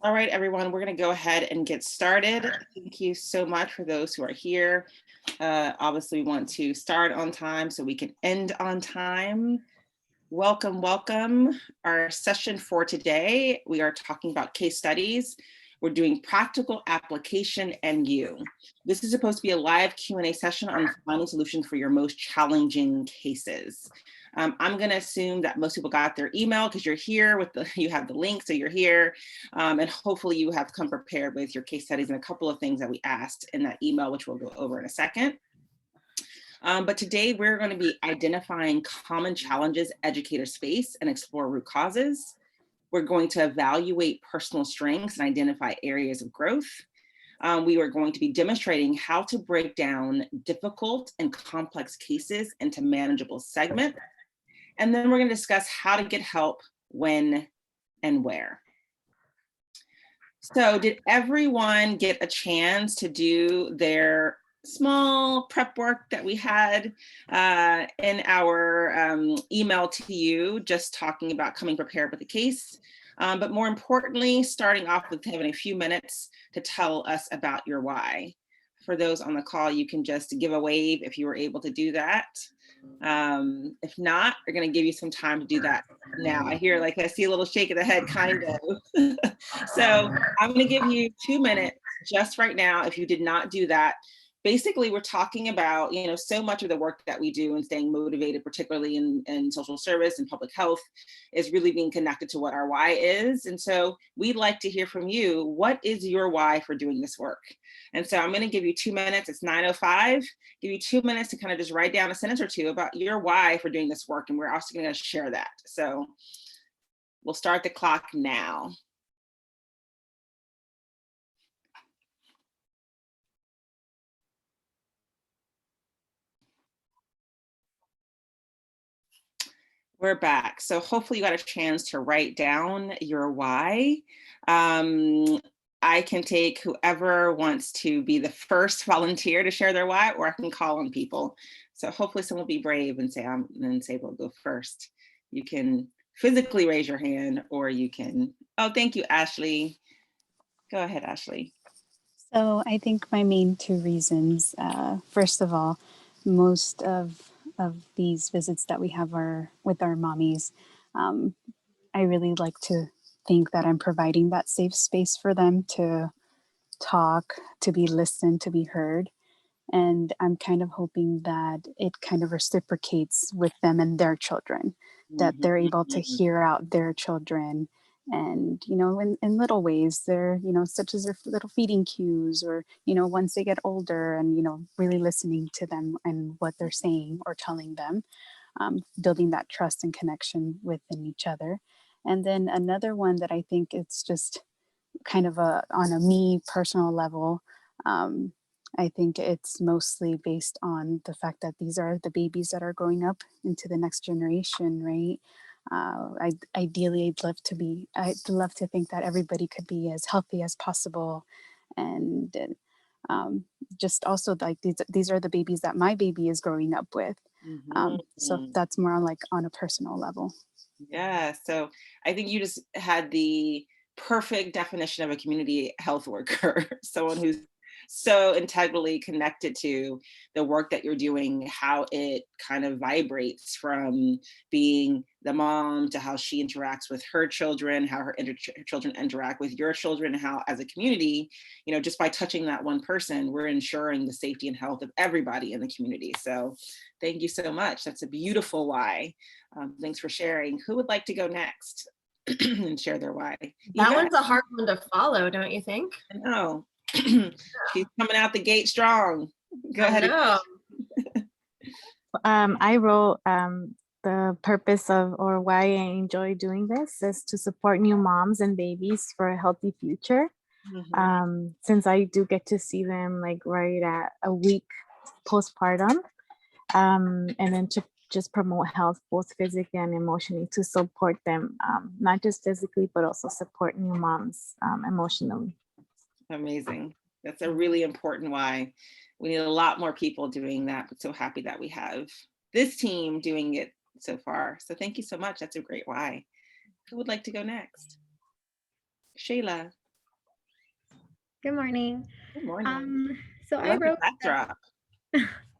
All right, everyone, we're going to go ahead and get started. Thank you so much for those who are here. Obviously, we want to start on time so we can end on time. Welcome, welcome. Our session for today, we are talking about case studies. We're doing practical application and you. This is supposed to be a live Q&A session on finding solutions for your most challenging cases. I'm going to assume that most people got their email because you're here with you have the link, so you're here. And hopefully you have come prepared with your case studies and a couple of things that we asked in that email, which we'll go over in a second. But today we're going to be identifying common challenges educators face and explore root causes. We're going to evaluate personal strengths and identify areas of growth. We are going to be demonstrating how to break down difficult and complex cases into manageable segments. And then we're going to discuss how to get help, when, and where. So did everyone get a chance to do their small prep work that we had in our email to you, just talking about coming prepared with the case? But more importantly, starting off with having a few minutes to tell us about your why. For those on the call, you can just give a wave if you were able to do that. If not, we're going to give you some time to do that now. I see a little shake of the head, kind of. So I'm going to give you 2 minutes just right now. If you did not do that, basically we're talking about, so much of the work that we do and staying motivated, particularly in social service and public health, is really being connected to what our why is. And so we'd like to hear from you. What is your why for doing this work? And so I'm going to give you 2 minutes. It's 9:05. Give you 2 minutes to kind of just write down a sentence or two about your why for doing this work. And we're also going to share that. So we'll start the clock now. We're back. So hopefully you got a chance to write down your why. I can take whoever wants to be the first volunteer to share their why, or I can call on people. So hopefully someone will be brave and say we'll go first. You can physically raise your hand, or you can, oh, thank you, Ashley. Go ahead, Ashley. So I think my main two reasons, first of all, most of these visits that we have are with our mommies. I really like to think that I'm providing that safe space for them to talk, to be listened, to be heard. And I'm kind of hoping that it kind of reciprocates with them and their children, that they're able to hear out their children. And, in little ways, they're, such as their little feeding cues, or, once they get older and, really listening to them and what they're saying or telling them, building that trust and connection within each other. And then another one that I think it's just kind of on a me personal level, I think it's mostly based on the fact that these are the babies that are growing up into the next generation, right? Ideally, I'd love to think that everybody could be as healthy as possible. And just also like these are the babies that my baby is growing up with. So that's more on a personal level. Yeah, so I think you just had the perfect definition of a community health worker, someone who's so integrally connected to the work that you're doing, how it kind of vibrates from being the mom to how she interacts with her children, how her children interact with your children, how as a community, just by touching that one person, we're ensuring the safety and health of everybody in the community. So thank you so much. That's a beautiful why. Thanks for sharing. Who would like to go next and share their why? That one's a hard one to follow, don't you think? I know. She's coming out the gate strong. Go ahead. I wrote the purpose of, or why I enjoy doing this, is to support new moms and babies for a healthy future. Since I do get to see them right at a week postpartum, and then to just promote health, both physically and emotionally, to support them, not just physically, but also support new moms emotionally. Amazing. That's a really important why. We need a lot more people doing that, but so happy that we have this team doing it so far. So thank you so much. That's a great why. Who would like to go next? Shayla. Good morning. Good morning. So I I love your wrote backdrop.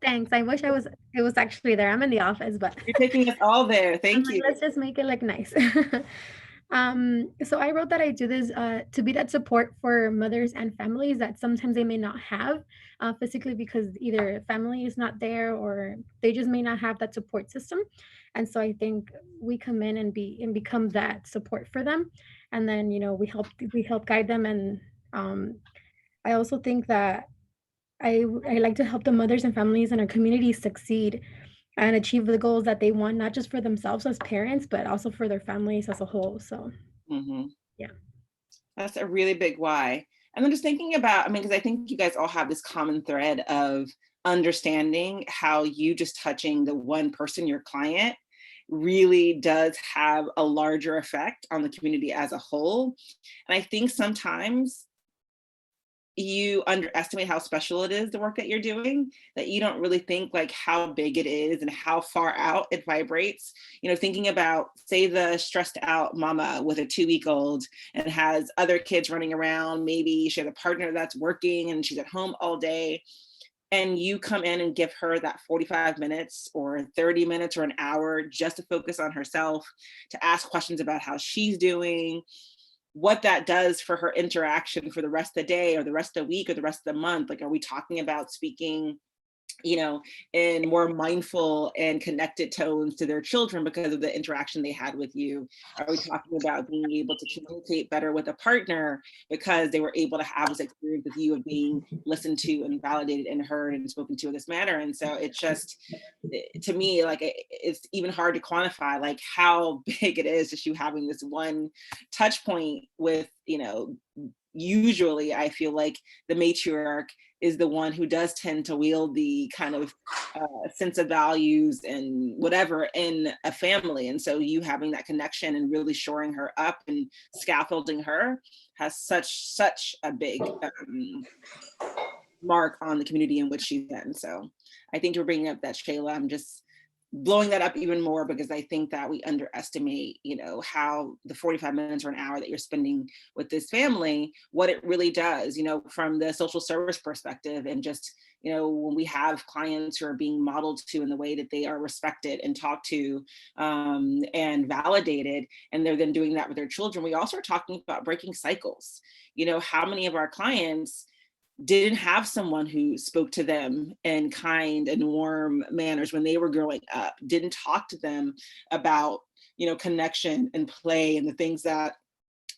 thanks. I wish it was actually there. I'm in the office, but You're taking us all there. I'm Thank like, you. let's just make it look nice. So I wrote that I do this to be that support for mothers and families that sometimes they may not have physically because either family is not there or they just may not have that support system. And so I think we come in and become that support for them, and then we help guide them. And I also think that I like to help the mothers and families in our community succeed and achieve the goals that they want, not just for themselves as parents, but also for their families as a whole. So, yeah. That's a really big why. And I'm just thinking about, I mean, because I think you guys all have this common thread of understanding how you just touching the one person, your client, really does have a larger effect on the community as a whole. And I think sometimes you underestimate how special it is, the work that you're doing, that you don't really think like how big it is and how far out it vibrates. You know, thinking about, say, the stressed out mama with a 2-week-old and has other kids running around, maybe she has a partner that's working and she's at home all day, and you come in and give her that 45 minutes or 30 minutes or an hour just to focus on herself, to ask questions about how she's doing, what that does for her interaction for the rest of the day or the rest of the week or the rest of the month. Like, are we talking about speaking, you know, in more mindful and connected tones to their children because of the interaction they had with you? Are we talking about being able to communicate better with a partner because they were able to have this experience with you of being listened to and validated and heard and spoken to in this manner? And so it's just, to me, like, it's even hard to quantify like how big it is just you having this one touch point with, you know, usually I feel like the matriarch is the one who does tend to wield the kind of sense of values and whatever in a family. And so you having that connection and really shoring her up and scaffolding her has such a big mark on the community in which she's in. So I think you're bringing up that, Shayla. I'm just blowing that up even more because I think that we underestimate, you know, how the 45 minutes or an hour that you're spending with this family, what it really does, you know, from the social service perspective. And just, you know, when we have clients who are being modeled to in the way that they are respected and talked to and validated, and they're then doing that with their children, we also are talking about breaking cycles. You know, how many of our clients didn't have someone who spoke to them in kind and warm manners when they were growing up, didn't talk to them about, you know, connection and play and the things that,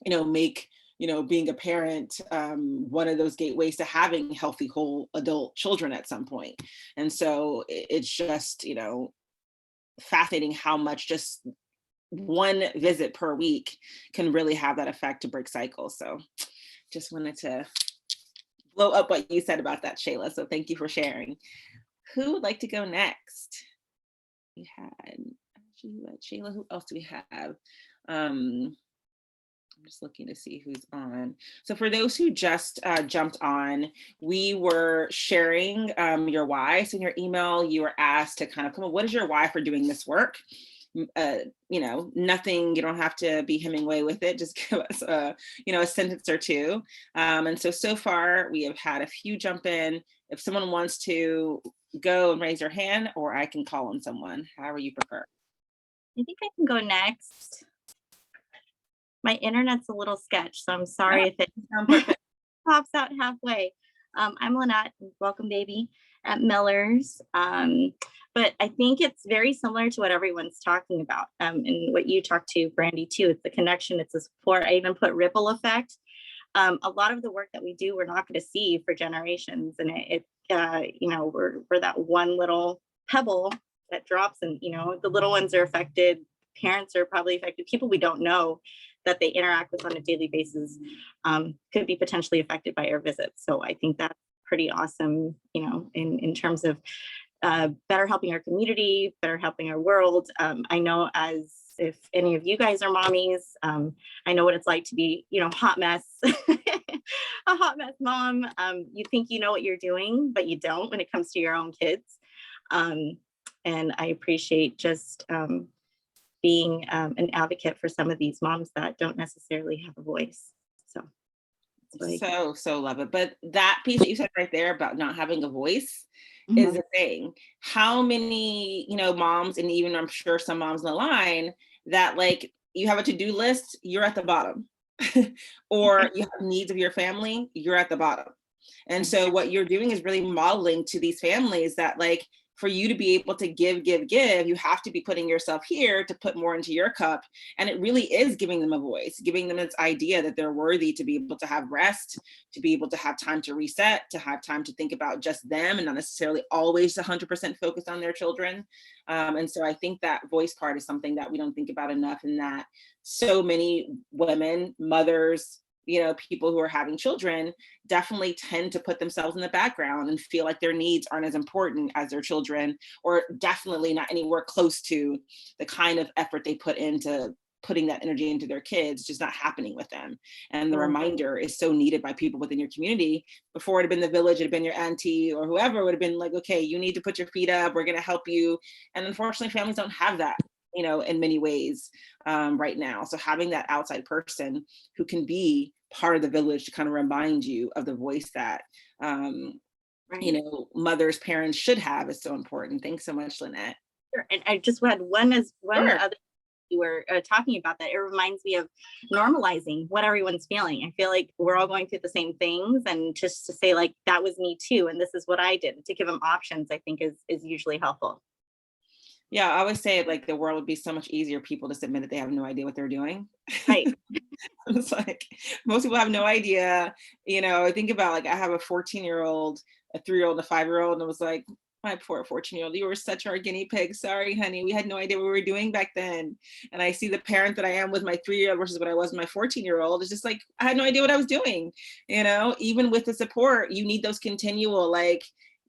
you know, make, you know, being a parent one of those gateways to having healthy, whole adult children at some point. And so it's just, you know, fascinating how much just one visit per week can really have that effect to break cycles. So just wanted to blow up what you said about that, Shayla. So thank you for sharing. Who would like to go next? We had Shayla. Who else do we have? I'm just looking to see who's on. So for those who just jumped on, we were sharing your why. So in your email, you were asked to kind of come up, what is your why for doing this work? You know, nothing, you don't have to be Hemingway with it. Just give us you know, a sentence or two. And so far we have had a few jump in. If someone wants to go and raise their hand, or I can call on someone, however you prefer. I think I can go next. My internet's a little sketch, so I'm sorry if it pops out halfway. I'm Lynette, welcome baby at Miller's. But I think it's very similar to what everyone's talking about and what you talked to, Brandy, too. It's the connection, it's the support. I even put ripple effect. A lot of the work that we do, we're not going to see for generations. And you know, we're that one little pebble that drops, and, you know, the little ones are affected. Parents are probably affected. People we don't know that they interact with on a daily basis could be potentially affected by our visits. So I think that's pretty awesome, you know, in terms of better helping our community, better helping our world. I know, as if any of you guys are mommies, I know what it's like to be, you know, hot mess, a hot mess mom. You think you know what you're doing, but you don't when it comes to your own kids. And I appreciate just being an advocate for some of these moms that don't necessarily have a voice. So Like, So love it. But that piece that you said right there about not having a voice is the thing. How many, moms, and even I'm sure some moms on the line, that like you have a to-do list, you're at the bottom. Or you have needs of your family, you're at the bottom. And so what you're doing is really modeling to these families that like, for you to be able to give, you have to be putting yourself here to put more into your cup. And it really is giving them a voice, giving them this idea that they're worthy to be able to have rest, to be able to have time to reset, to have time to think about just them and not necessarily always 100% focused on their children. And so I think that voice part is something that we don't think about enough, and that so many women, mothers, people who are having children definitely tend to put themselves in the background and feel like their needs aren't as important as their children, or definitely not anywhere close to the kind of effort they put into putting that energy into their kids, just not happening with them. And the reminder is so needed by people within your community. Before it had been the village, it had been your auntie or whoever would have been like, okay, you need to put your feet up, we're going to help you. And unfortunately, families don't have that, in many ways right now. So having that outside person who can be part of the village to kind of remind you of the voice that, mothers, parents should have is so important. Thanks so much, Lynette. Sure. And I just had one Sure. other, you were talking about that. It reminds me of normalizing what everyone's feeling. I feel like we're all going through the same things, and just to say like, that was me too, and this is what I did, to give them options, I think is usually helpful. Yeah, I always say like the world would be so much easier if people just admit that they have no idea what they're doing. Right. It's like most people have no idea. Think about like I have a 14-year-old, a 3-year-old, and a 5-year-old, and it was like, my poor 14-year-old, you were such our guinea pig. Sorry, honey, we had no idea what we were doing back then. And I see the parent that I am with my 3-year-old versus what I was with my 14-year-old. It's just like I had no idea what I was doing. Even with the support, you need those continual like,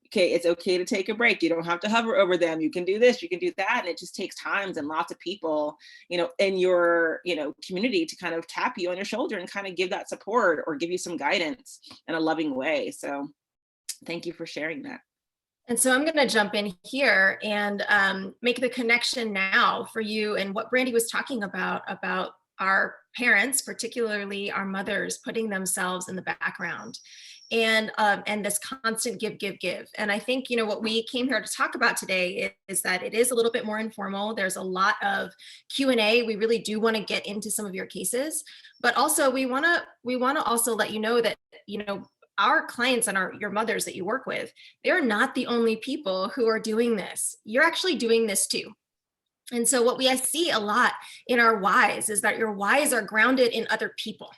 okay, it's okay to take a break. You don't have to hover over them. You can do this, you can do that. And it just takes times and lots of people, in your, community to kind of tap you on your shoulder and kind of give that support or give you some guidance in a loving way. So thank you for sharing that. And so I'm going to jump in here and make the connection now for you and what Brandy was talking about our parents, particularly our mothers, putting themselves in the background. And this constant give. And I think, what we came here to talk about today is that it is a little bit more informal. There's a lot of Q&A. We really do want to get into some of your cases, but also we want to also let you know that, our clients and your mothers that you work with, they're not the only people who are doing this. You're actually doing this too. And so what I see a lot in our whys is that your whys are grounded in other people.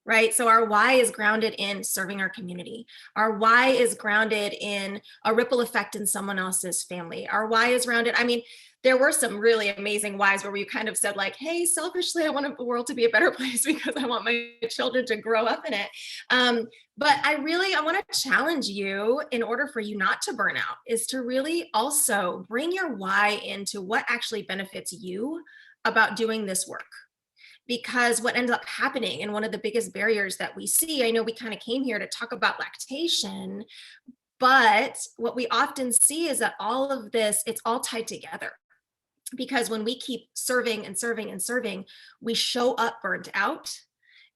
Right? So our why is grounded in serving our community. Our why is grounded in a ripple effect in someone else's family. Our why is grounded. I mean, there were some really amazing whys where we kind of said like, hey, selfishly, I want the world to be a better place because I want my children to grow up in it. But I want to challenge you, in order for you not to burn out, is to really also bring your why into what actually benefits you about doing this work. Because what ends up happening, and one of the biggest barriers that we see, I know we kind of came here to talk about lactation, but what we often see is that all of this, it's all tied together. Because when we keep serving and serving and serving, we show up burnt out,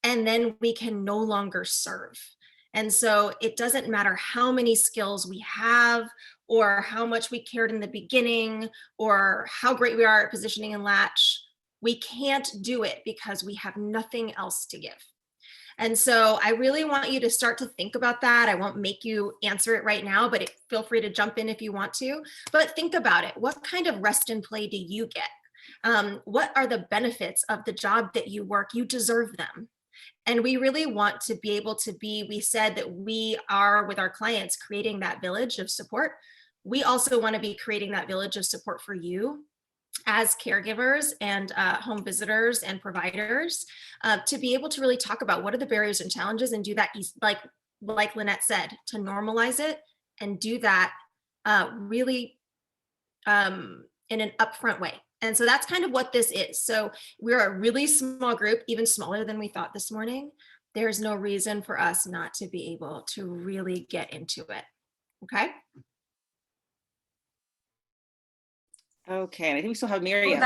and then we can no longer serve. And so it doesn't matter how many skills we have, or how much we cared in the beginning, or how great we are at positioning and latch. We can't do it because we have nothing else to give. And so I really want you to start to think about that. I won't make you answer it right now, but feel free to jump in if you want to. But think about it. What kind of rest and play do you get? What are the benefits of the job that you work? You deserve them. And we really want to be able to we said that we are, with our clients, creating that village of support. We also want to be creating that village of support for you as caregivers and home visitors and providers, to be able to really talk about what are the barriers and challenges, and do that, like Lynette said, to normalize it and do that really in an upfront way. And so that's kind of what this is. So we're a really small group, even smaller than we thought this morning. There's no reason for us not to be able to really get into it. Okay. Okay, and I think we still have Miriam.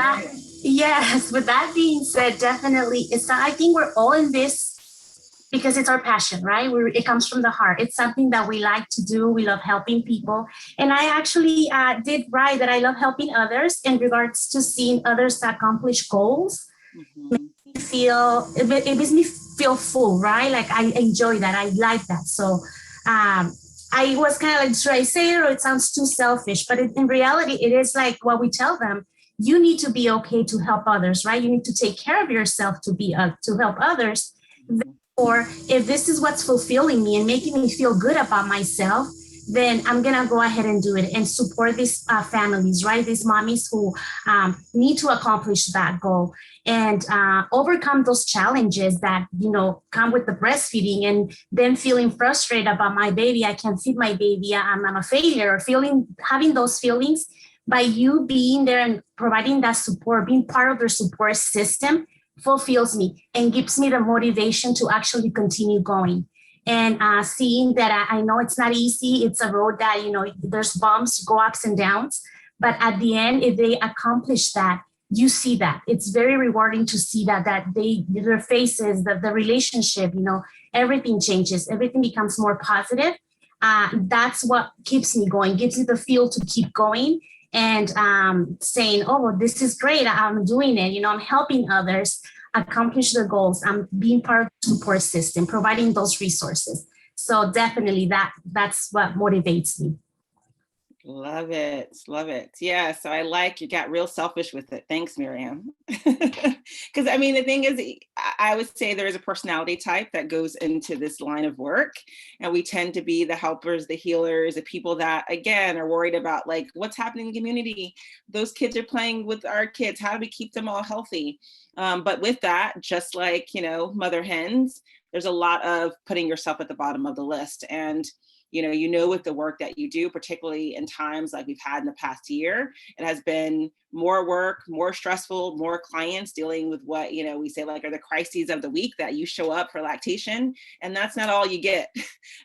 Yes, with that being said, definitely, I think we're all in this because it's our passion, right? It comes from the heart. It's something that we like to do. We love helping people. And I actually did write that I love helping others in regards to seeing others accomplish goals. It makes me feel full, right? Like I enjoy that. I like that. So I was kind of like, should I say it, or it sounds too selfish? But in reality, it is like what we tell them. You need to be okay to help others, right? You need to take care of yourself to help others. Or if this is what's fulfilling me and making me feel good about myself, then I'm gonna go ahead and do it and support these families, right? These mommies who need to accomplish that goal and overcome those challenges that, you know, come with the breastfeeding, and then feeling frustrated about my baby. I can't feed my baby. I'm a failure, or having those feelings. By you being there and providing that support, being part of their support system, fulfills me and gives me the motivation to actually continue going. And seeing that I know it's not easy. It's a road that, you know, there's bumps, go ups and downs. But at the end, if they accomplish that, you see that. It's very rewarding to see that their faces, the relationship, you know, everything changes. Everything becomes more positive. That's what keeps me going, gives me the feel to keep going. And saying, oh, well, this is great. I'm doing it. You know, I'm helping others accomplish their goals. I'm being part of the support system, providing those resources. So definitely that's what motivates me. Love it. Love it. Yeah. So I like you got real selfish with it. Thanks, Miriam. Because I mean, the thing is, I would say there is a personality type that goes into this line of work. And we tend to be the helpers, the healers, the people that, again, are worried about like what's happening in the community. Those kids are playing with our kids. How do we keep them all healthy? But with that, just like, you know, mother hens, there's a lot of putting yourself at the bottom of the list. And you know, with the work that you do, particularly in times like we've had in the past year, it has been more work, more stressful, more clients dealing with what, you know, we say like are the crises of the week that you show up for lactation. And that's not all you get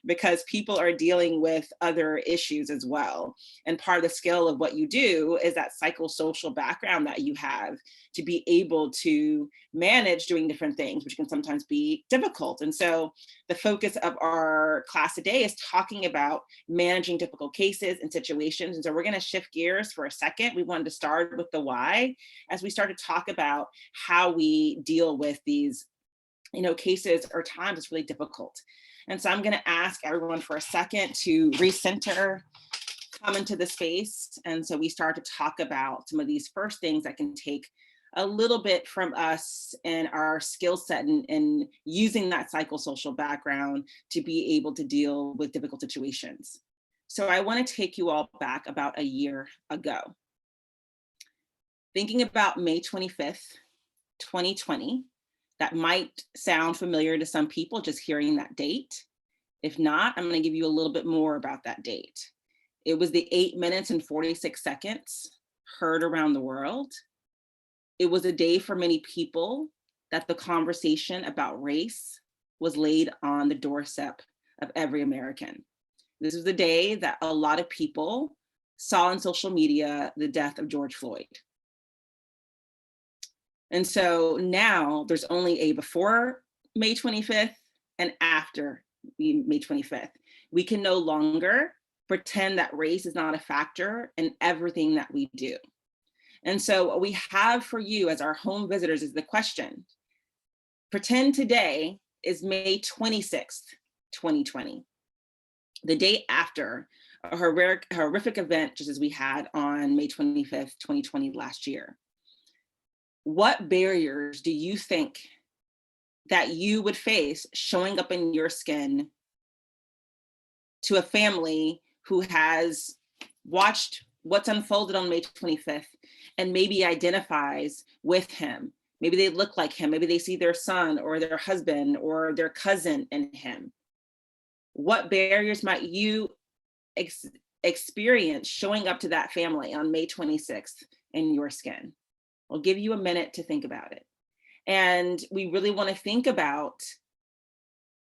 because people are dealing with other issues as well. And part of the skill of what you do is that psychosocial background that you have to be able to manage doing different things, which can sometimes be difficult. And so the focus of our class today is talking about managing difficult cases and situations. And so we're going to shift gears for a second. We wanted to start with the why as we start to talk about how we deal with these, you know, cases or times it's really difficult. And so I'm going to ask everyone for a second to recenter, come into the space. And so we start to talk about some of these first things that can take a little bit from us and our skill set and using that psychosocial background to be able to deal with difficult situations. So I want to take you all back about a year ago. Thinking about May 25th, 2020, that might sound familiar to some people just hearing that date. If not, I'm going to give you a little bit more about that date. It was the 8 minutes and 46 seconds heard around the world. It was a day for many people that the conversation about race was laid on the doorstep of every American. This was the day that a lot of people saw on social media the death of George Floyd. And so now there's only a before May 25th and after May 25th. We can no longer pretend that race is not a factor in everything that we do. And so what we have for you as our home visitors is the question. Pretend today is May 26th, 2020, the day after a horrific event just as we had on May 25th, 2020 last year. What barriers do you think that you would face showing up in your skin to a family who has watched what's unfolded on May 25th and maybe identifies with him? Maybe they look like him, maybe they see their son or their husband or their cousin in him. What barriers might you experience showing up to that family on May 26th in your skin? I'll give you a minute to think about it. And we really want to think about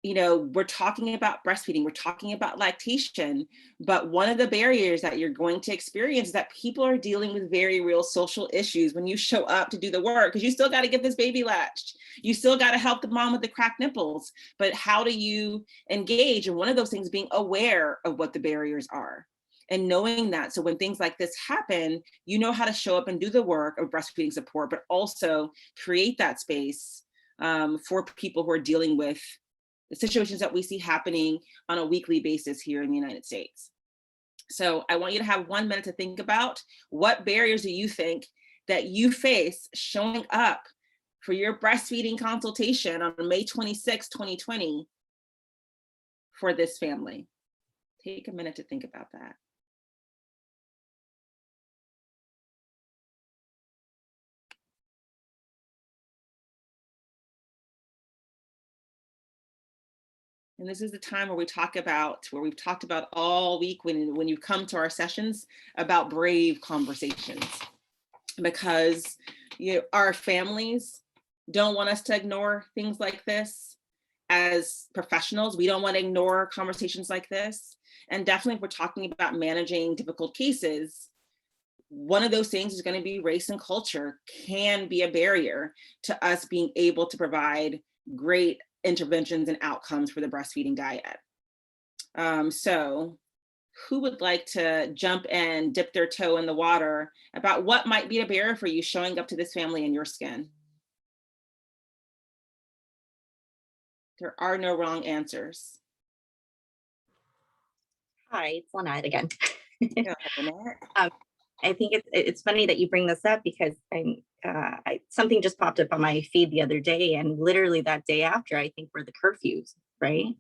you know, we're talking about breastfeeding, we're talking about lactation, but one of the barriers that you're going to experience is that people are dealing with very real social issues when you show up to do the work, because you still got to get this baby latched. You still got to help the mom with the cracked nipples, but how do you engage? And one of those things being aware of what the barriers are and knowing that. So when things like this happen, you know how to show up and do the work of breastfeeding support, but also create that space for people who are dealing with the situations that we see happening on a weekly basis here in the United States. So I want you to have 1 minute to think about what barriers do you think that you face showing up for your breastfeeding consultation on May 26, 2020 for this family. Take a minute to think about that. And this is the time where we've talked about all week when you come to our sessions about brave conversations, because our families don't want us to ignore things like this. As professionals, we don't want to ignore conversations like this. And definitely if we're talking about managing difficult cases, one of those things is going to be race and culture can be a barrier to us being able to provide great interventions and outcomes for the breastfeeding diet. So who would like to jump in, dip their toe in the water about what might be a barrier for you showing up to this family in your skin? There are no wrong answers. Hi, it's Lynette again. Yeah, Lynette. I think it's funny that you bring this up, because something just popped up on my feed the other day, and literally that day after, I think, were the curfews, right?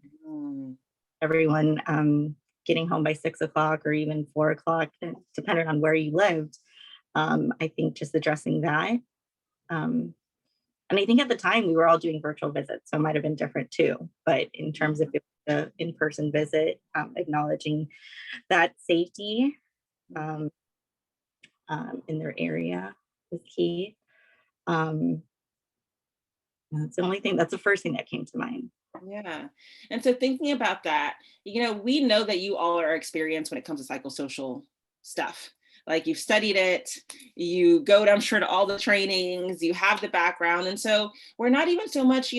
Everyone getting home by 6 o'clock or even 4 o'clock, depending on where you lived. I think just addressing that. And I think at the time we were all doing virtual visits, so it might have been different too. But in terms of the in-person visit, acknowledging that safety in their area is key. That's the first thing that came to mind. Yeah. And so thinking about that, we know that you all are experienced when it comes to psychosocial stuff. Like you've studied it, you go, I'm sure, to all the trainings, you have the background. And so we're not even so much,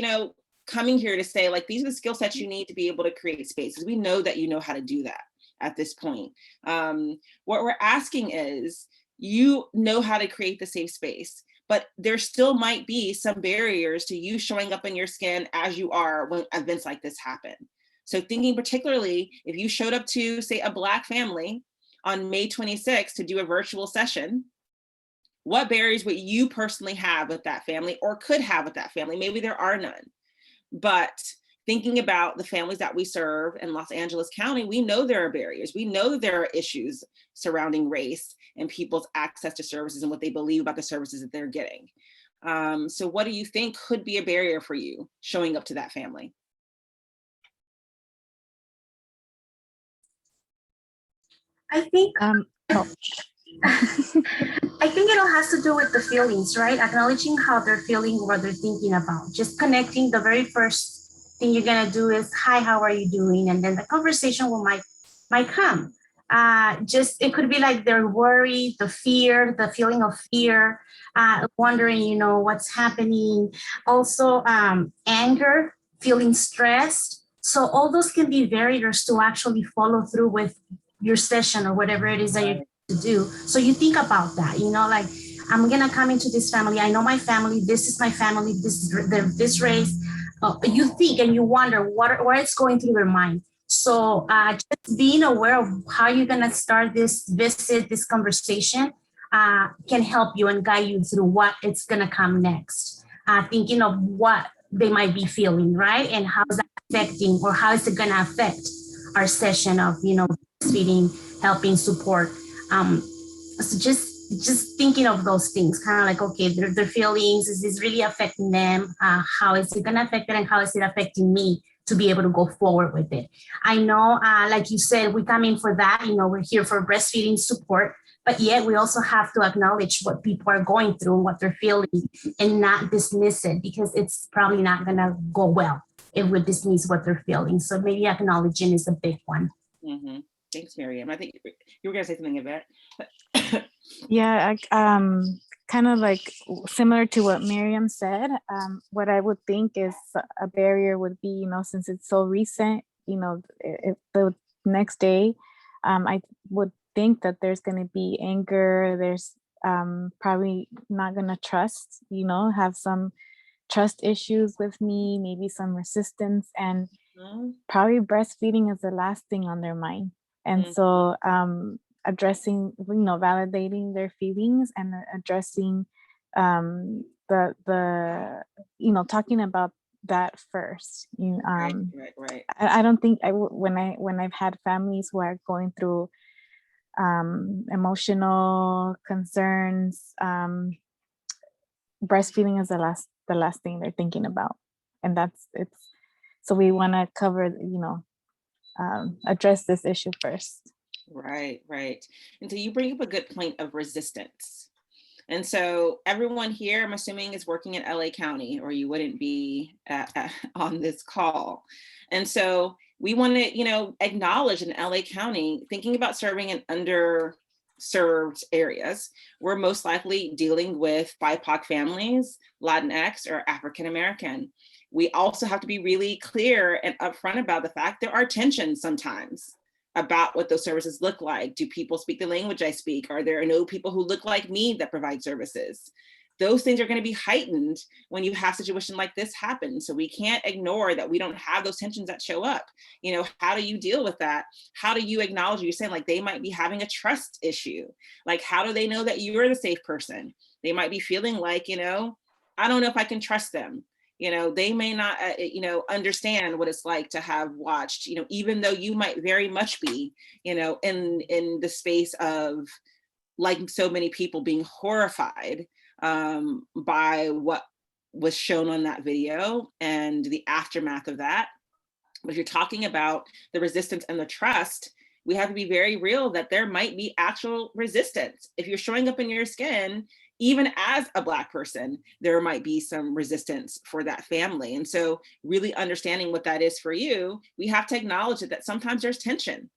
coming here to say like, these are the skill sets you need to be able to create spaces. We know that you know how to do that at this point. What we're asking is, you know how to create the safe space, but there still might be some barriers to you showing up in your skin as you are when events like this happen. So thinking particularly, if you showed up to, say, a Black family on May 26th to do a virtual session, what barriers would you personally have with that family or could have with that family? Maybe there are none, but thinking about the families that we serve in Los Angeles County, we know there are barriers. We know that there are issues surrounding race and people's access to services and what they believe about the services that they're getting. So what do you think could be a barrier for you showing up to that family? I think I think it all has to do with the feelings, right? Acknowledging how they're feeling, what they're thinking about. Just connecting. The very first thing you're gonna do is, hi, how are you doing? And then the conversation might come. It could be like their worry, the fear, the feeling of fear, wondering, what's happening. Also, anger, feeling stressed. So all those can be barriers to actually follow through with your session or whatever it is that you're to do. So you think about that, like, I'm gonna come into this family. I know my family. This is my family. This race. You think and you wonder what it's going through their mind. So just being aware of how you're gonna start this visit, this conversation, can help you and guide you through what it's gonna come next. Thinking of what they might be feeling, right, and how is that affecting, or how is it gonna affect our session of breastfeeding, helping support. So just thinking of those things, kind of like, okay, their feelings, is this really affecting them? How is it going to affect it, and how is it affecting me to be able to go forward with it? I know, like you said, we come in for that, we're here for breastfeeding support, but yet we also have to acknowledge what people are going through and what they're feeling and not dismiss it, because it's probably not going to go well it would dismiss what they're feeling. So maybe acknowledging is a big one. Mm-hmm. Thanks, Miriam. I think you were going to say something about Yeah, kind of like similar to what Miriam said. What I would think is a barrier would be, you know, since it's so recent, you know, the next day, I would think that there's going to be anger. There's probably not going to trust, you know, have some trust issues with me, maybe some resistance, and probably breastfeeding is the last thing on their mind. And so addressing, you know, validating their feelings and addressing the you know, talking about that first. Right. I don't think when I've had families who are going through emotional concerns, breastfeeding is the last thing they're thinking about, and so we want to cover, you know, address this issue first. Right. And so you bring up a good point of resistance. And so everyone here, I'm assuming, is working in LA County, or you wouldn't be on this call. And so we want to, you know, acknowledge in LA County, thinking about serving in underserved areas, we're most likely dealing with BIPOC families, Latinx, or African American. We also have to be really clear and upfront about the fact there are tensions sometimes about what those services look like. Do people speak the language I speak? Are there no people who look like me that provide services? Those things are going to be heightened when you have a situation like this happen. So we can't ignore that we don't have those tensions that show up. You know, how do you deal with that? How do you acknowledge, you're saying like they might be having a trust issue. Like, how do they know that you're the safe person? They might be feeling like, you know, I don't know if I can trust them. You know, they may not, you know, understand what it's like to have watched, you know, even though you might very much be, you know, in the space of, like so many people, being horrified by what was shown on that video and the aftermath of that. But if you're talking about the resistance and the trust, we have to be very real that there might be actual resistance. If you're showing up in your skin, even as a Black person, there might be some resistance for that family. And so really understanding what that is for you, we have to acknowledge that sometimes there's tension.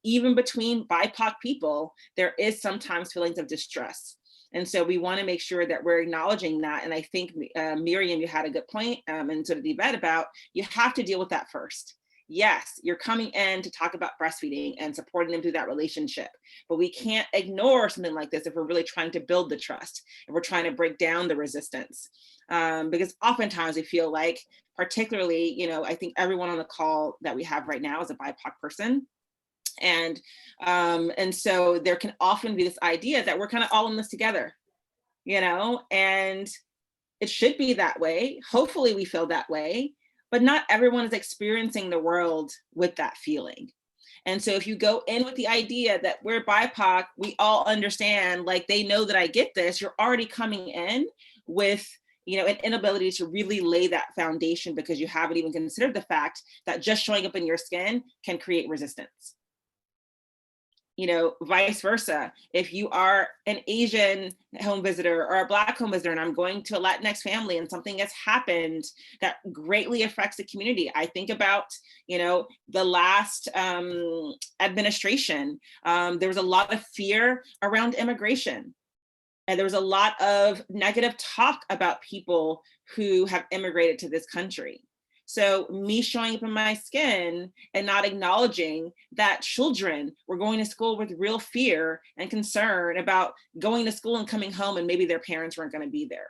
Even between BIPOC people, there is sometimes feelings of distress. And so we want to make sure that we're acknowledging that. And I think, Miriam, you had a good point, and sort of debate about, you have to deal with that first. Yes, you're coming in to talk about breastfeeding and supporting them through that relationship, but we can't ignore something like this if we're really trying to build the trust, if we're trying to break down the resistance. Because oftentimes we feel like, particularly, you know, I think everyone on the call that we have right now is a BIPOC person. And so there can often be this idea that we're kind of all in this together, you know, and it should be that way. Hopefully we feel that way. But not everyone is experiencing the world with that feeling. And so if you go in with the idea that we're BIPOC, we all understand, like they know that I get this, you're already coming in with, you know, an inability to really lay that foundation because you haven't even considered the fact that just showing up in your skin can create resistance. You know, vice versa. If you are an Asian home visitor or a Black home visitor, and I'm going to a Latinx family and something has happened that greatly affects the community. I think about, you know, the last administration, there was a lot of fear around immigration. And there was a lot of negative talk about people who have immigrated to this country. So me showing up in my skin and not acknowledging that children were going to school with real fear and concern about going to school and coming home and maybe their parents weren't going to be there.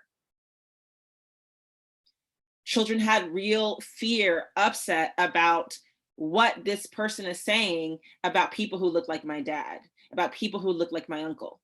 Children had real fear, upset about what this person is saying about people who look like my dad, about people who look like my uncle.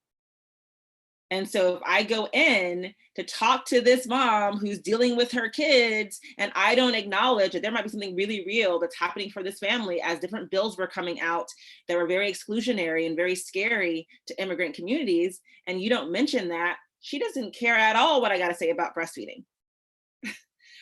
And so if I go in to talk to this mom who's dealing with her kids and I don't acknowledge that there might be something really real that's happening for this family, as different bills were coming out that were very exclusionary and very scary to immigrant communities, and you don't mention that, she doesn't care at all what I got to say about breastfeeding.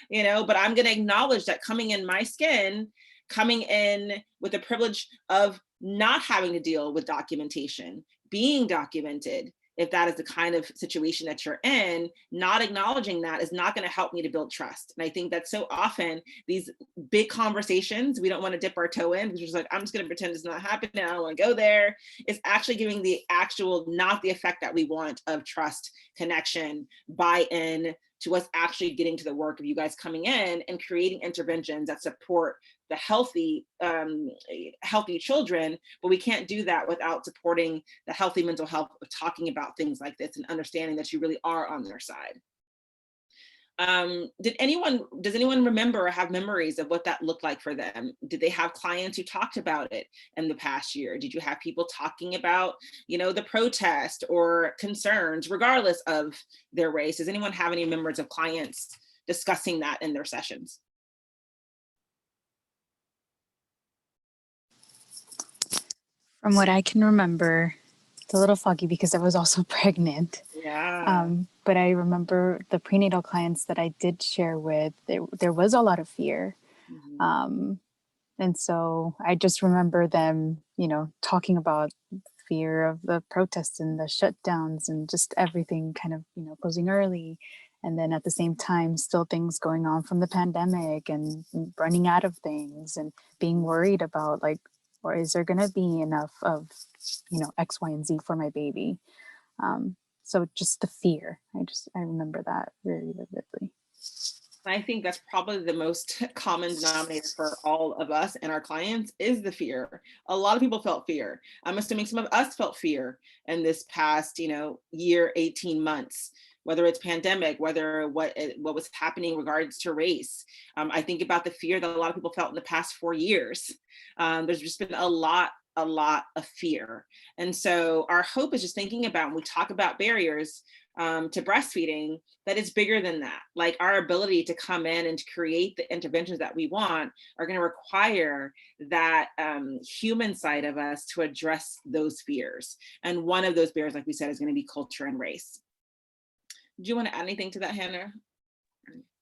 You know, but I'm going to acknowledge that coming in my skin, coming in with the privilege of not having to deal with documentation, being documented, if that is the kind of situation that you're in, not acknowledging that is not going to help me to build trust. And I think that so often these big conversations, we don't want to dip our toe in, because we're just like, I'm just going to pretend it's not happening, I don't want to go there. It's actually giving the actual, not the effect that we want of trust, connection, buy-in to us actually getting to the work of you guys coming in and creating interventions that support the healthy children. But we can't do that without supporting the healthy mental health of talking about things like this and understanding that you really are on their side. Does anyone remember or have memories of what that looked like for them? Did they have clients who talked about it in the past year? Did you have people talking about, the protest or concerns regardless of their race? Does anyone have any members of clients discussing that in their sessions? From what I can remember, it's a little foggy because I was also pregnant. Yeah. But I remember the prenatal clients that I did share with, there was a lot of fear. Mm-hmm. And so I just remember them, talking about fear of the protests and the shutdowns and just everything kind of, closing early. And then at the same time, still things going on from the pandemic and running out of things and being worried about or is there going to be enough of, X, Y, and Z for my baby? So just the fear, I remember that very vividly. I think that's probably the most common denominator for all of us and our clients is the fear. A lot of people felt fear. I'm assuming some of us felt fear in this past, year, 18 months, whether it's pandemic, whether what was happening in regards to race. I think about the fear that a lot of people felt in the past 4 years. There's just been a lot of fear. And so our hope is just thinking about, when we talk about barriers to breastfeeding, that it's bigger than that. Like, our ability to come in and to create the interventions that we want are going to require that human side of us to address those fears. And one of those barriers, like we said, is going to be culture and race. Do you want to add anything to that, Hannah?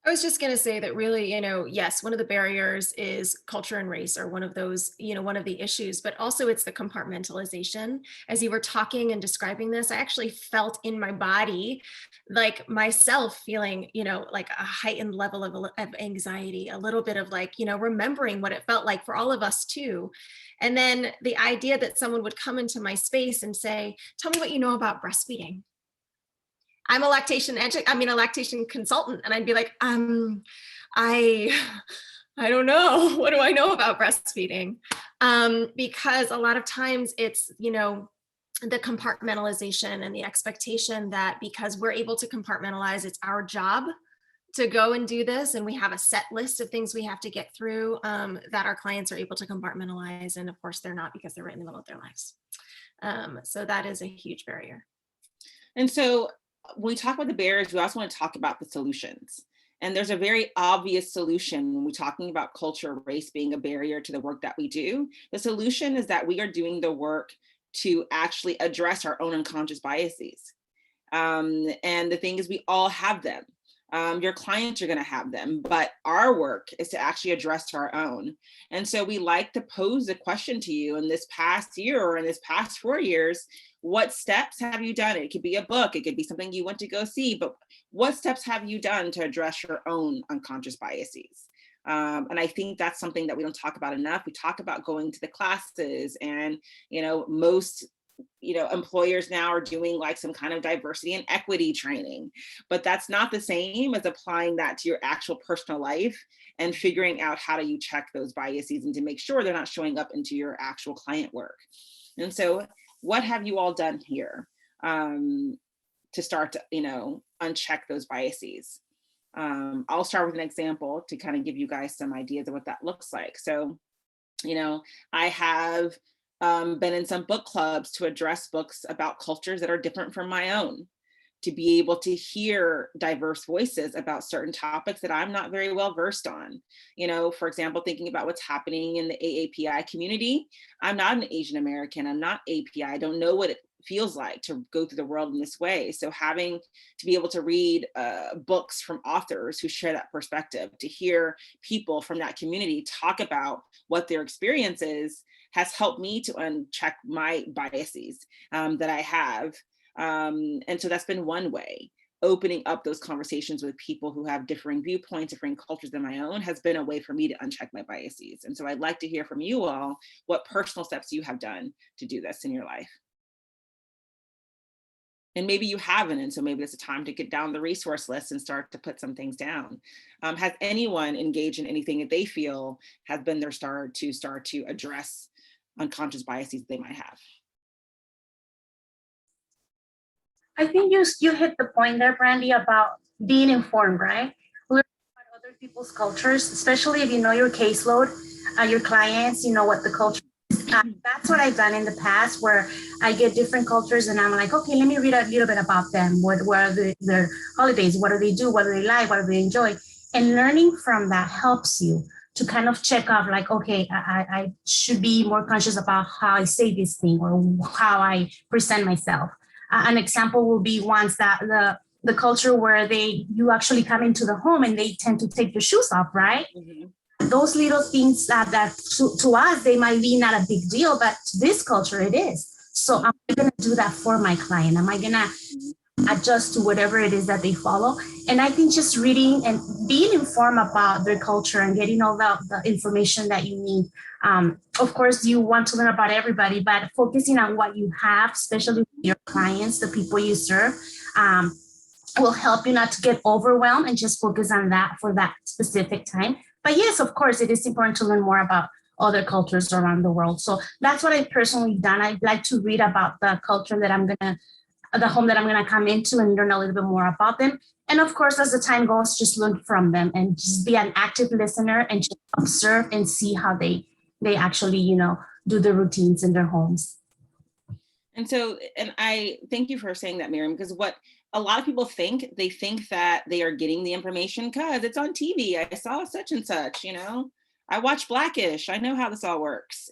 I was just going to say that really, yes, one of the barriers is culture and race are one of those, one of the issues, but also it's the compartmentalization. As you were talking and describing this, I actually felt in my body, like myself feeling, like a heightened level of anxiety, a little bit of remembering what it felt like for all of us too. And then the idea that someone would come into my space and say, tell me what you know about breastfeeding. I'm a lactation consultant. And I'd be like, I don't know. What do I know about breastfeeding? Because a lot of times it's, the compartmentalization and the expectation that because we're able to compartmentalize, it's our job to go and do this. And we have a set list of things we have to get through, that our clients are able to compartmentalize. And of course they're not, because they're right in the middle of their lives. So that is a huge barrier. And so when we talk about the barriers, we also want to talk about the solutions. And there's a very obvious solution when we're talking about culture, race being a barrier to the work that we do. The solution is that we are doing the work to actually address our own unconscious biases. And the thing is, we all have them. Your clients are going to have them, but our work is to actually address our own. And so we like to pose the question to you in this past year or in this past 4 years, what steps have you done? It could be a book, it could be something you went to go see, but what steps have you done to address your own unconscious biases? And I think that's something that we don't talk about enough. We talk about going to the classes, and most employers now are doing like some kind of diversity and equity training, but that's not the same as applying that to your actual personal life and figuring out how do you check those biases and to make sure they're not showing up into your actual client work. And so what have you all done here to start to, uncheck those biases? I'll start with an example to kind of give you guys some ideas of what that looks like. So, I have been in some book clubs to address books about cultures that are different from my own, to be able to hear diverse voices about certain topics that I'm not very well versed on. For example, thinking about what's happening in the AAPI community. I'm not an Asian American, I'm not API, I don't know what it feels like to go through the world in this way. So having to be able to read books from authors who share that perspective, to hear people from that community talk about what their experience is, has helped me to uncheck my biases that I have. And so that's been one way. Opening up those conversations with people who have differing viewpoints, differing cultures than my own has been a way for me to uncheck my biases. And so I'd like to hear from you all what personal steps you have done to do this in your life. And maybe you haven't, and so maybe it's a time to get down the resource list and start to put some things down. Has anyone engaged in anything that they feel has been their start to address unconscious biases they might have? I think you hit the point there, Brandy, about being informed, right? Learn about other people's cultures, especially if you know your caseload, your clients, you know what the culture is. That's what I've done in the past, where I get different cultures and I'm like, okay, let me read a little bit about them. What are their holidays? What do they do? What do they like? What do they enjoy? And learning from that helps you to kind of check off, like, okay, I should be more conscious about how I say this thing or how I present myself. An example will be ones that the culture where you actually come into the home and they tend to take their shoes off, right? Mm-hmm. Those little things that to us, they might be not a big deal, but to this culture, it is. So am I going to do that for my client? Am I going to adjust to whatever it is that they follow? And I think just reading and being informed about their culture and getting all the information that you need. Of course, you want to learn about everybody, but focusing on what you have, especially with your clients, the people you serve, will help you not to get overwhelmed and just focus on that for that specific time. But yes, of course, it is important to learn more about other cultures around the world. So that's what I've personally done. I'd like to read about the culture that the home that I'm going to come into and learn a little bit more about them. And of course, as the time goes, just learn from them and just be an active listener and just observe and see how they actually, do the routines in their homes. And so, and I thank you for saying that, Miriam, because what a lot of people think, they think that they are getting the information because it's on TV. I saw such and such, I watch Blackish. I know how this all works,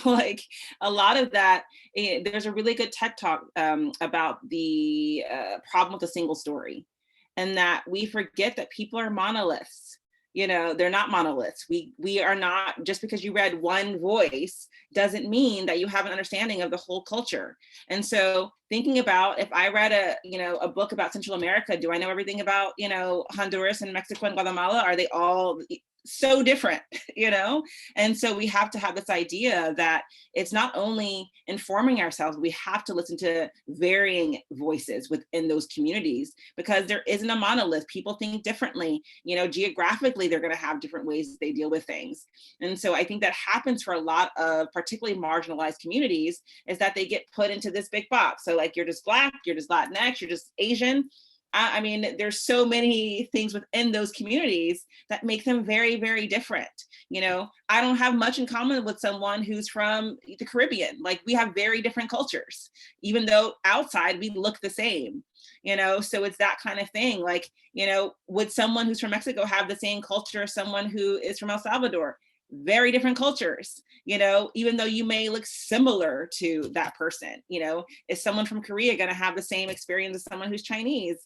like a lot of that. There's a really good TED talk about the problem with a single story, and that we forget that people are monoliths. They're not monoliths. We are not, just because you read one voice doesn't mean that you have an understanding of the whole culture. And so thinking about, if I read a book about Central America, do I know everything about, Honduras and Mexico and Guatemala? Are they all so different, And so we have to have this idea that it's not only informing ourselves, we have to listen to varying voices within those communities, because there isn't a monolith. People think differently, geographically, they're going to have different ways they deal with things. And so I think that happens for a lot of particularly marginalized communities, is that they get put into this big box. So like, you're just Black, you're just Latinx, you're just Asian. I mean, there's so many things within those communities that make them very, very different. I don't have much in common with someone who's from the Caribbean. Like, we have very different cultures, even though outside we look the same, so it's that kind of thing. Like, would someone who's from Mexico have the same culture as someone who is from El Salvador? Very different cultures, even though you may look similar to that person. Is someone from Korea going to have the same experience as someone who's Chinese?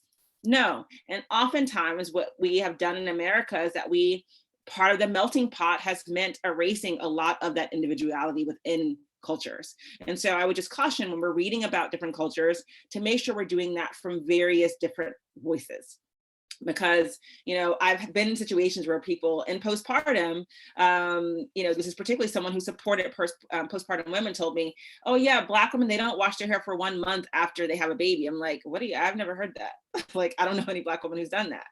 No. And oftentimes what we have done in America is that part of the melting pot has meant erasing a lot of that individuality within cultures. And so I would just caution, when we're reading about different cultures, to make sure we're doing that from various different voices. Because, I've been in situations where people in postpartum, this is particularly someone who supported postpartum women, told me, oh yeah, Black women, they don't wash their hair for 1 month after they have a baby. I'm like, I've never heard that. Like, I don't know any Black woman who's done that.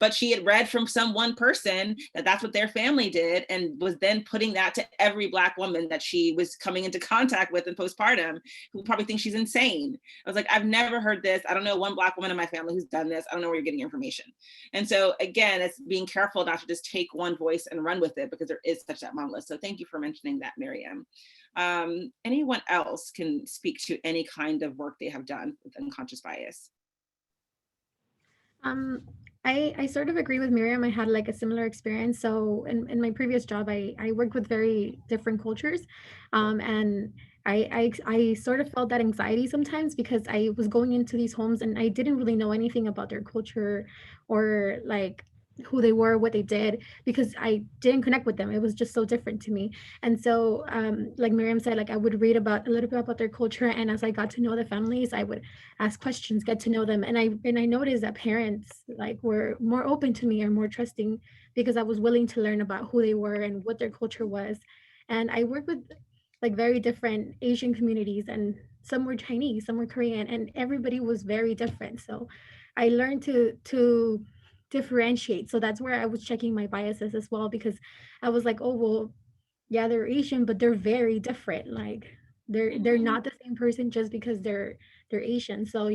But she had read from one person that that's what their family did, and was then putting that to every Black woman that she was coming into contact with in postpartum, who probably think she's insane. I was like, I've never heard this. I don't know one Black woman in my family who's done this. I don't know where you're getting your information. And so again, it's being careful not to just take one voice and run with it, because there is such that monolith. So thank you for mentioning that, Miriam. Anyone else can speak to any kind of work they have done with unconscious bias? I sort of agree with Miriam. I had like a similar experience. So in my previous job, I worked with very different cultures. And I sort of felt that anxiety sometimes, because I was going into these homes and I didn't really know anything about their culture, or like who they were, what they did, because I didn't connect with them. It was just so different to me. And so, like Miriam said, like I would read about a little bit about their culture, and as I got to know the families, I would ask questions, get to know them, and I noticed that parents like were more open to me or more trusting because I was willing to learn about who they were and what their culture was. And I worked with like very different Asian communities, and some were Chinese, some were Korean, and everybody was very different. So I learned to differentiate. So that's where I was checking my biases as well, because I was like, oh well, yeah, they're Asian, but they're very different. Like they're not the same person just because they're Asian. So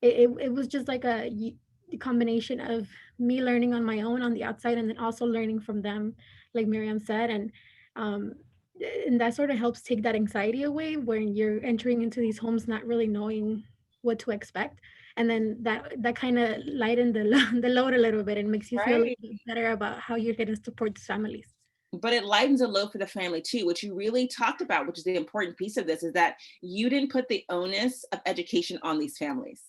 it was just like a combination of me learning on my own on the outside, and then also learning from them, like Miriam said. Um and that sort of helps take that anxiety away when you're entering into these homes not really knowing what to expect, and then that kind of lighten the load a little bit and makes you feel a Right. little bit better about how you're going to support the families. But it lightens the load for the family too, which you really talked about, which is the important piece of this, is that you didn't put the onus of education on these families.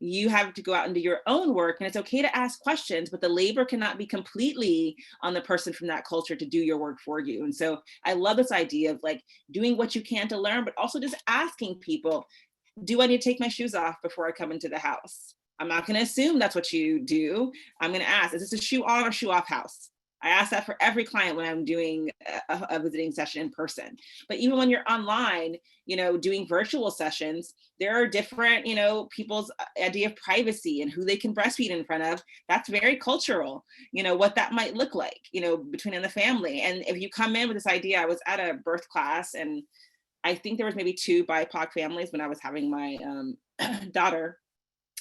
You have to go out and do your own work, and it's okay to ask questions, but the labor cannot be completely on the person from that culture to do your work for you. And so I love this idea of like doing what you can to learn, but also just asking people, do I need to take my shoes off before I come into the house? I'm not going to assume that's what you do. I'm going to ask, is this a shoe on or shoe off house? I ask that for every client when I'm doing a visiting session in person. But even when you're online, doing virtual sessions, there are different, people's idea of privacy and who they can breastfeed in front of. That's very cultural, what that might look like, between in the family. And if you come in with this idea, I was at a birth class, and I think there was maybe 2 BIPOC families when I was having my daughter.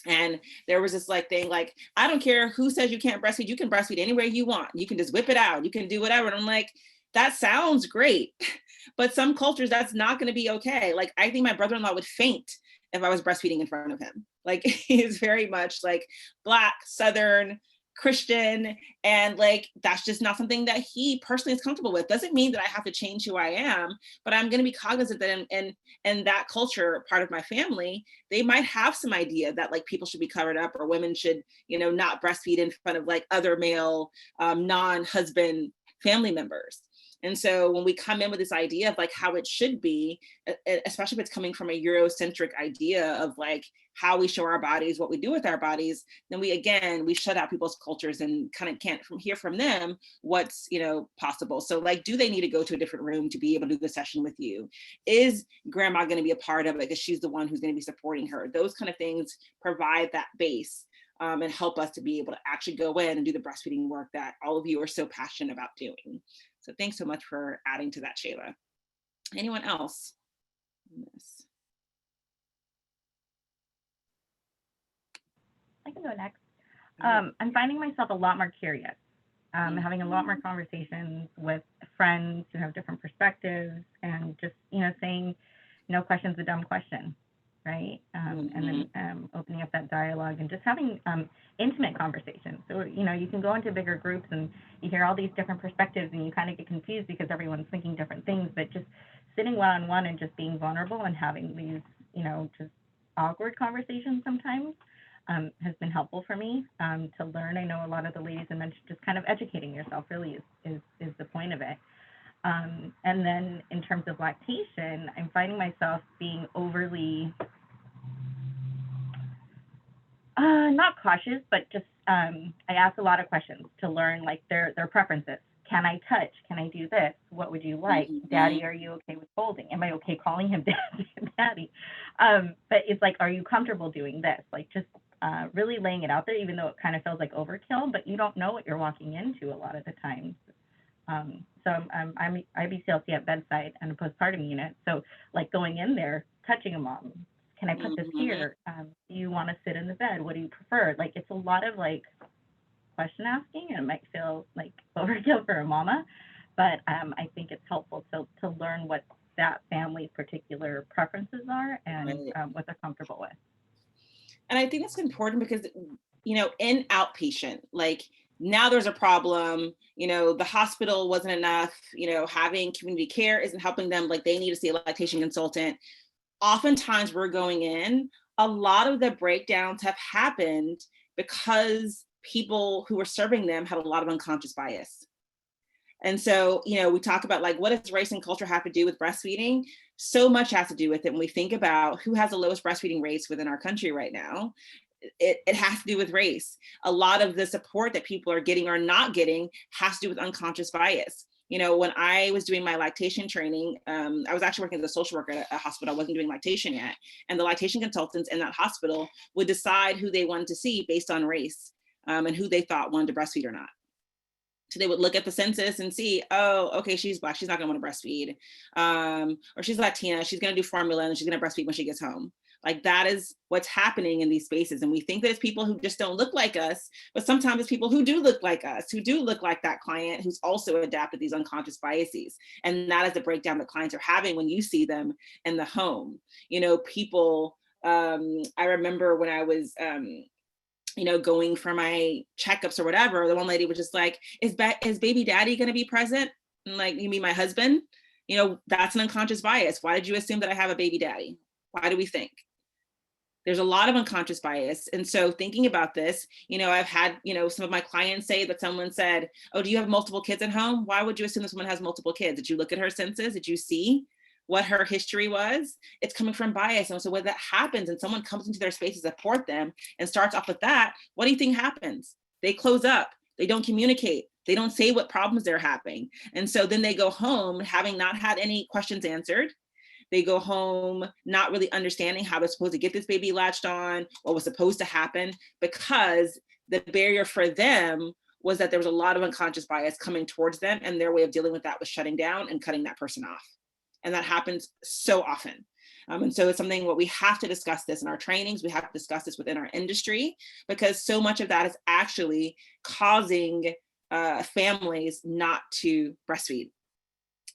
And there was this thing like, I don't care who says you can't breastfeed, you can breastfeed anywhere you want. You can just whip it out. You can do whatever. And I'm like, that sounds great. But some cultures, that's not going to be okay. Like, I think my brother-in-law would faint if I was breastfeeding in front of him. Like, he is very much like Black, Southern, Christian, and like that's just not something that he personally is comfortable with. Doesn't mean that I have to change who I am, but I'm going to be cognizant that in that culture, part of my family, they might have some idea that like people should be covered up, or women should, not breastfeed in front of like other male non-husband family members. And so when we come in with this idea of like how it should be, especially if it's coming from a Eurocentric idea of like how we show our bodies, what we do with our bodies, then we shut out people's cultures and kind of can't hear from them what's, possible. So like, do they need to go to a different room to be able to do the session with you? Is grandma going to be a part of it because she's the one who's going to be supporting her? Those kind of things provide that base and help us to be able to actually go in and do the breastfeeding work that all of you are so passionate about doing. So thanks so much for adding to that, Shayla. Anyone else on this? I can go next. I'm finding myself a lot more curious, having a lot more conversations with friends who have different perspectives, and just, saying, no question's a dumb question, right? And then opening up that dialogue and just having intimate conversations. So, you can go into bigger groups and you hear all these different perspectives and you kind of get confused because everyone's thinking different things, but just sitting one-on-one and just being vulnerable and having these, just awkward conversations sometimes has been helpful for me to learn. I know a lot of the ladies mentioned just kind of educating yourself really is the point of it. And then in terms of lactation, I'm finding myself being overly, not cautious, but just I ask a lot of questions to learn like their preferences. Can I touch? Can I do this? What would you like? Daddy, are you okay with folding? Am I okay calling him daddy? But it's like, are you comfortable doing this? Like just really laying it out there, even though it kind of feels like overkill, but you don't know what you're walking into a lot of the times. So I'm IBCLC at bedside and a postpartum unit. So like going in there, touching a mom, can I put this here? Do you want to sit in the bed? What do you prefer? Like, it's a lot of like question asking, and it might feel like overkill for a mama, but I think it's helpful to learn what that family's particular preferences are and what they're comfortable with. And I think that's important because, in outpatient, like now there's a problem, the hospital wasn't enough, having community care isn't helping them, like they need to see a lactation consultant. Oftentimes we're going in, a lot of the breakdowns have happened because people who were serving them had a lot of unconscious bias. And so, you know, we talk about like, what does race and culture have to do with breastfeeding? So much has to do with it. When we think about who has the lowest breastfeeding rates within our country right now, it has to do with race. A lot of the support that people are getting or not getting has to do with unconscious bias. You know, when I was doing my lactation training, I was actually working as a social worker at a hospital. I wasn't doing lactation yet. And the lactation consultants in that hospital would decide who they wanted to see based on race, and who they thought wanted to breastfeed or not. So they would look at the census and see, oh, okay, she's Black, she's not gonna wanna breastfeed. Or she's Latina, she's gonna do formula and she's gonna breastfeed when she gets home. Like, that is what's happening in these spaces. And we think that it's people who just don't look like us, but sometimes it's people who do look like us, who do look like that client who's also adapted these unconscious biases. And that is the breakdown that clients are having when you see them in the home. You know, people, I remember when I was, you know, going for my checkups or whatever, the one lady was just like, is baby daddy gonna be present? And like, you mean my husband? You know, that's an unconscious bias. Why did you assume that I have a baby daddy? Why do we think? There's a lot of unconscious bias. And so thinking about this, you know, I've had, you know, some of my clients say that someone said, oh, do you have multiple kids at home? Why would you assume this woman has multiple kids? Did you look at her census? Did you see what her history was? It's coming from bias. And so when that happens and someone comes into their space to support them and starts off with that, what do you think happens? They close up, they don't communicate, they don't say what problems they're having. And so then they go home having not had any questions answered. They go home not really understanding how they're supposed to get this baby latched on, what was supposed to happen, because the barrier for them was that there was a lot of unconscious bias coming towards them, and their way of dealing with that was shutting down and cutting that person off. And that happens so often. And so it's something what we have to discuss this in our trainings, we have to discuss this within our industry, because so much of that is actually causing families not to breastfeed,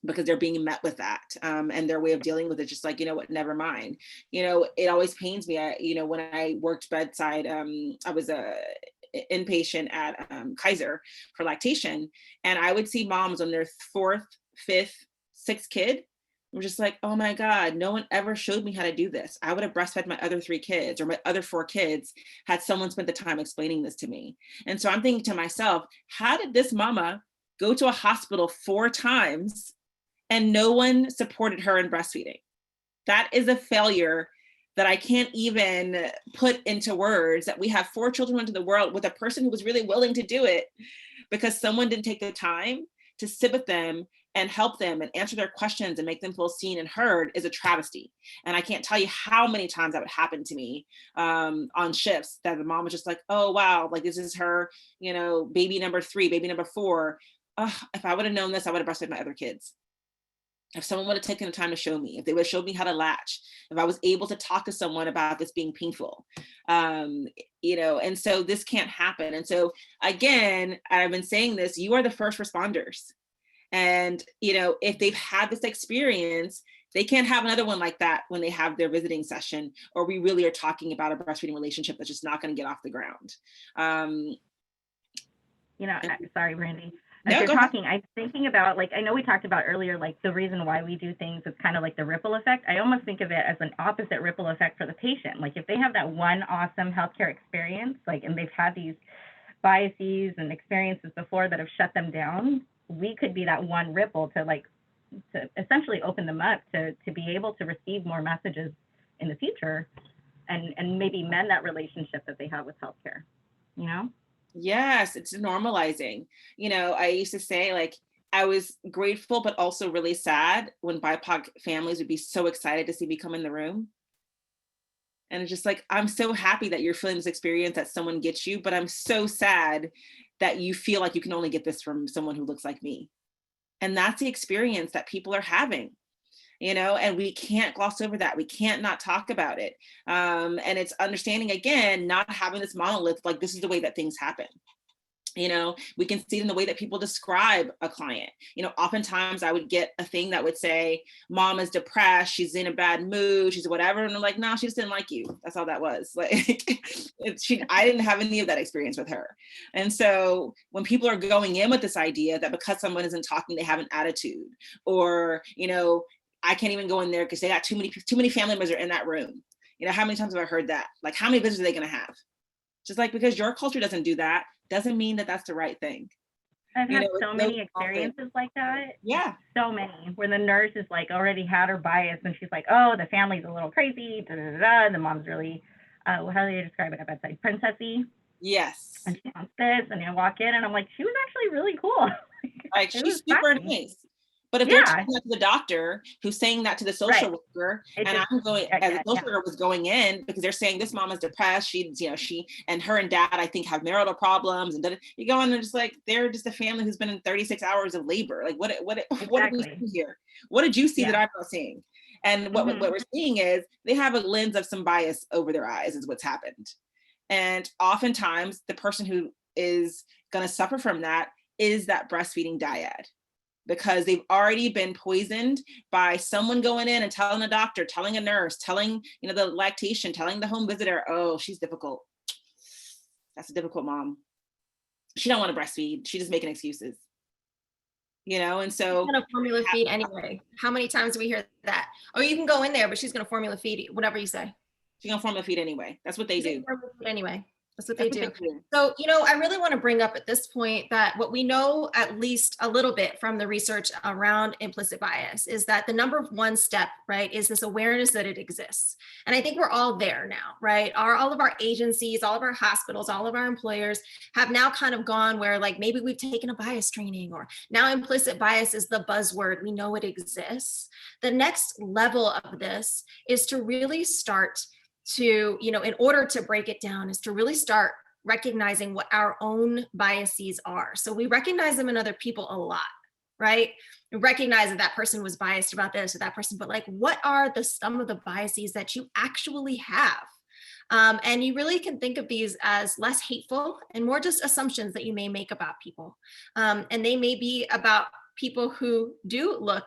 because they're being met with that, and their way of dealing with it, just like, you know what, never mind. You know, it always pains me. You know, when I worked bedside, I was a inpatient at Kaiser for lactation, and I would see moms on their 4th, 5th, 6th kid. I'm just like, oh my God, no one ever showed me how to do this. I would have breastfed my other 3 kids or my other 4 kids had someone spent the time explaining this to me. And so I'm thinking to myself, how did this mama go to a hospital 4 times and no one supported her in breastfeeding? That is a failure that I can't even put into words, that we have 4 children into the world with a person who was really willing to do it because someone didn't take the time to sit with them and help them and answer their questions and make them feel seen and heard, is a travesty. And I can't tell you how many times that would happen to me on shifts, that the mom was just like, oh, wow, like this is her, you know, baby number 3, baby number 4. If I would have known this, I would have breastfed my other kids. If someone would have taken the time to show me, if they would have showed me how to latch, if I was able to talk to someone about this being painful, you know, and so this can't happen. And so again, I've been saying this, you are the first responders. And, you know, if they've had this experience, they can't have another one like that when they have their visiting session, or we really are talking about a breastfeeding relationship that's just not going to get off the ground. You know, sorry, Brandy. As No, you're talking, I'm thinking about, like, I know we talked about earlier, like the reason why we do things is kind of like the ripple effect. I almost think of it as an opposite ripple effect for the patient. Like if they have that one awesome healthcare experience, like, and they've had these biases and experiences before that have shut them down, we could be that one ripple to essentially open them up to be able to receive more messages in the future and maybe mend that relationship that they have with healthcare, you know? Yes, it's normalizing. You know, I used to say, like, I was grateful, but also really sad when BIPOC families would be so excited to see me come in the room. And it's just like, I'm so happy that you're feeling this experience, that someone gets you, but I'm so sad that you feel like you can only get this from someone who looks like me. And that's the experience that people are having, you know, and we can't gloss over that. We can't not talk about it. And it's understanding, again, not having this monolith, like this is the way that things happen. You know, we can see it in the way that people describe a client. You know, oftentimes I would get a thing that would say, mom is depressed, she's in a bad mood, she's whatever. And I'm like, no, she just didn't like you. That's all that was. Like, I didn't have any of that experience with her. And so when people are going in with this idea that because someone isn't talking, they have an attitude, or, you know, I can't even go in there because they got too many family members are in that room. You know, how many times have I heard that? Like, how many visitors are they going to have? Just like, because your culture doesn't do that, doesn't mean that that's the right thing. I've You had know, so it's many no small thing. experiences like that. Yeah. So many, where the nurse is like already had her bias and she's like, oh, the family's a little crazy, da, da, da, da. The mom's really, how do you describe it at bedside? Princessy. Yes. And she wants this, and I walk in and I'm like, she was actually really cool. Like, she's super nice. But if they're telling that to the doctor who's saying that to the social worker, and I'm going, as a social worker was going in because they're saying this mom is depressed, she's, you know, she and her and dad, I think, have marital problems, and you go in and they're just like, they're just a family who's been in 36 hours of labor. Like, what did we see here? What did you see that I'm not seeing? And what we're seeing is they have a lens of some bias over their eyes is what's happened. And oftentimes the person who is going to suffer from that is that breastfeeding dyad, because they've already been poisoned by someone going in and telling a doctor, telling a nurse, telling, you know, the lactation, telling the home visitor, oh, she's difficult. That's a difficult mom. She don't want to breastfeed. She's just making excuses. You know, and so. She's gonna formula feed anyway. How many times do we hear that? Oh, you can go in there, but she's gonna formula feed, whatever you say. She's gonna formula feed anyway. That's what they do. Anyway. That's what they do. So, you know, I really want to bring up at this point that what we know, at least a little bit from the research around implicit bias, is that the number one step, right, is this awareness that it exists. And I think we're all there now, right? All of our agencies, all of our hospitals, all of our employers have now kind of gone where, like, maybe we've taken a bias training, or now implicit bias is the buzzword. We know it exists. The next level of this is to really start to, you know, in order to break it down, is to really start recognizing what our own biases are. So we recognize them in other people a lot, right? We recognize that that person was biased about this or that person, but like, what are some of the biases that you actually have? And you really can think of these as less hateful and more just assumptions that you may make about people. And they may be about people who do look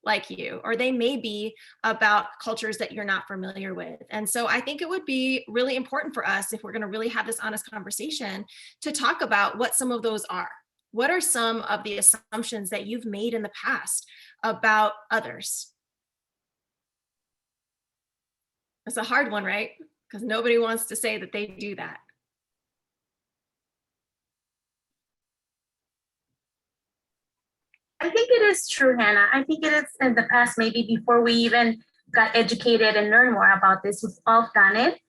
like you, or they may be about cultures that you're not familiar with. And so I think it would be really important for us, if we're going to really have this honest conversation, to talk about what some of those are. What are some of the assumptions that you've made in the past about others? It's a hard one, right? Because nobody wants to say that they do that. I think it is true, Hannah. I think it is in the past, maybe before we even got educated and learned more about this, we've all done it.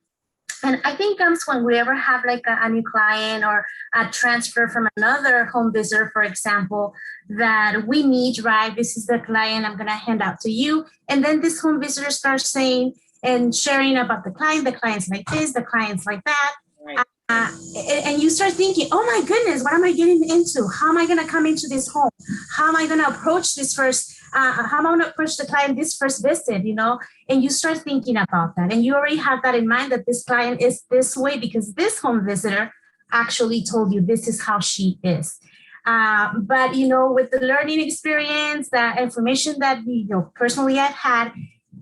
And I think comes when we ever have like a new client or a transfer from another home visitor, for example, that we meet, right? This is the client I'm going to hand out to you. And then this home visitor starts saying and sharing about the client's like this, the client's like that. Right. And you start thinking, oh my goodness, what am I getting into? How am I going to come into this home? How am I going to approach this first? How am I going to approach the client this first visit, you know? And you start thinking about that. And you already have that in mind, that this client is this way because this home visitor actually told you this is how she is. But, you know, with the learning experience, the information that, you know, personally I've had,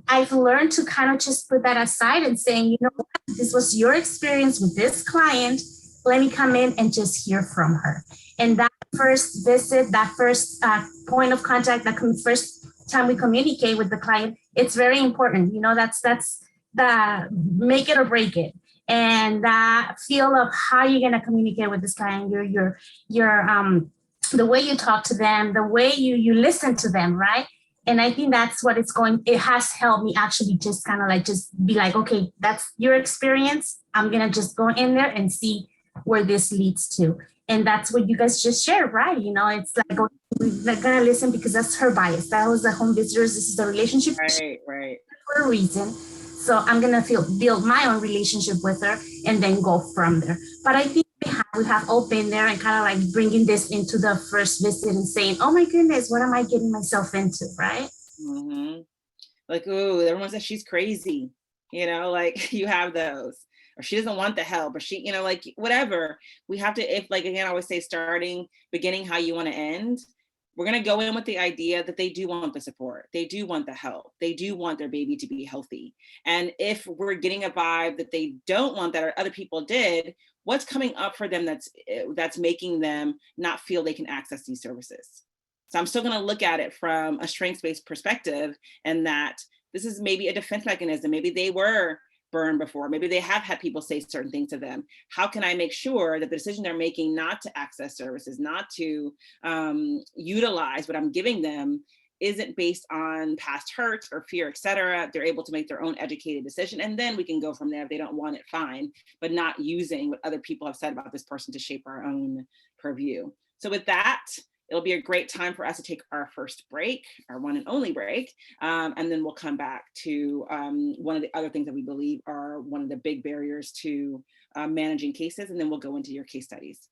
I've learned to kind of just put that aside and saying, you know what, this was your experience with this client. Let me come in and just hear from her. And that first visit, that first point of contact, that first time we communicate with the client, it's very important. You know, that's the make it or break it. And that feel of how you're going to communicate with this client, your the way you talk to them, the way you listen to them, right? And I think that's what it has helped me actually just kind of like just be like, okay, that's your experience. I'm going to just go in there and see where this leads to. And that's what you guys just shared, right? You know, it's like, we're going to listen because that's her bias. That was the home visitors. This is the relationship. Right. For a reason. So I'm going to build my own relationship with her and then go from there. But I think we have all been there and kind of like bringing this into the first visit and saying, oh my goodness, what am I getting myself into, right? Mm-hmm. Like, oh, everyone says she's crazy, you know, like you have those, or she doesn't want the help, or she, you know, like whatever. We have to, if like, again, I always say beginning how you want to end. We're going to go in with the idea that they do want the support. They do want the help. They do want their baby to be healthy. And if we're getting a vibe that they don't want that, or other people did, what's coming up for them that's making them not feel they can access these services? So I'm still going to look at it from a strengths-based perspective, and that this is maybe a defense mechanism. Maybe they were burned before. Maybe they have had people say certain things to them. How can I make sure that the decision they're making not to access services, not to utilize what I'm giving them, isn't based on past hurts or fear, et cetera. They're able to make their own educated decision. And then we can go from there. If they don't want it, fine, but not using what other people have said about this person to shape our own purview. So with that, it'll be a great time for us to take our first break, our one and only break. And then we'll come back to one of the other things that we believe are one of the big barriers to managing cases. And then we'll go into your case studies.